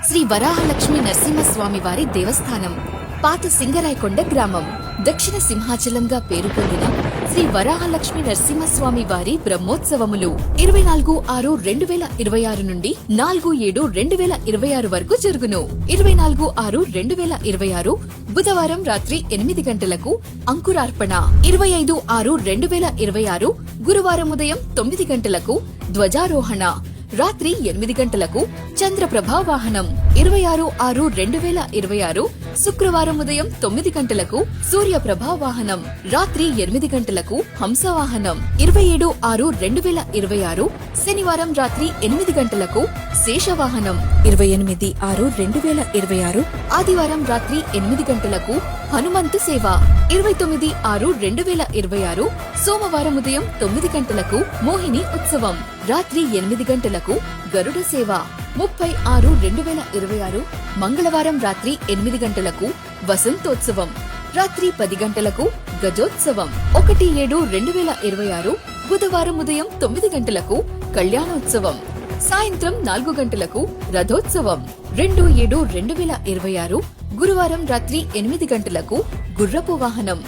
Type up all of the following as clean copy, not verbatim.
శ్రీ వరాహలక్ష్మి నరసింహస్వామి వారి దేవస్థానం పాత సింగరాయకొండ గ్రామం దక్షిణ సింహాచలంగా పేరు పొందిన శ్రీ వరాహలక్ష్మి నరసింహస్వామి వారి బ్రహ్మోత్సవములు 24/6/2026 నుండి 4/7/2026 వరకు జరుగును. 24/6/2026 బుధవారం రాత్రి 8 గంటలకు అంకురార్పణ, 25/6/2026 గురువారం ఉదయం 9 గంటలకు ధ్వజారోహణ, రాత్రి 8 గంటలకు చంద్రప్రభ వాహనం, 26/6/2026 శుక్రవారం ఉదయం 9 గంటలకు సూర్యప్రభ వాహనం, రాత్రి 8 గంటలకు హంసవాహనం, 27/6/2026 శనివారం రాత్రి 8 గంటలకు శేషవాహనం, 28/6/2026 ఆదివారం రాత్రి 8 గంటలకు హనుమంతు సేవ, 29/6/2026 సోమవారం ఉదయం 9 గంటలకు మోహిని ఉత్సవం, రాత్రి 8 గంటలకు గరుడ సేవ, 30/6/2026 మంగళవారం రాత్రి 8 గంటలకు వసంతోత్సవం, రాత్రి 10 గంటలకు గజోత్సవం, 1/7/2026 బుధవారం ఉదయం 9 గంటలకు కళ్యాణోత్సవం, సాయంత్రం 4 గంటలకు రథోత్సవం, 2/7/2026 గురువారం రాత్రి 8 గంటలకు గుర్రపు వాహనం,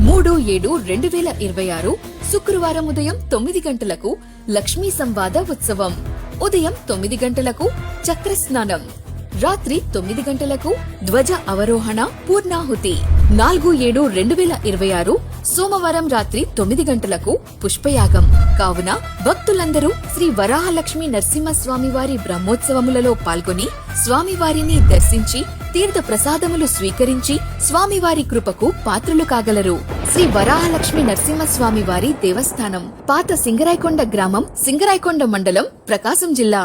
3/7/2026 శుక్రవారం ఉదయం 9 గంటలకు లక్ష్మీ సంవాద ఉత్సవం, ఉదయం 9 గంటలకు చక్రస్నానం, రాత్రి 9 గంటలకు ధ్వజ అవరోహణ పూర్ణాహుతి, 4/7/2026 సోమవారం రాత్రి 9 గంటలకు పుష్పయాగం. కావున భక్తులందరూ శ్రీ వరాహలక్ష్మి నరసింహస్వామి వారి బ్రహ్మోత్సవములలో పాల్గొని స్వామివారిని దర్శించి తీర్థ ప్రసాదములు స్వీకరించి స్వామివారి కృపకు పాత్రులు కాగలరు. శ్రీ వరాహలక్ష్మి నరసింహస్వామి వారి దేవస్థానం పాత సింగరాయకొండ గ్రామం, సింగరాయకొండ మండలం, ప్రకాశం జిల్లా.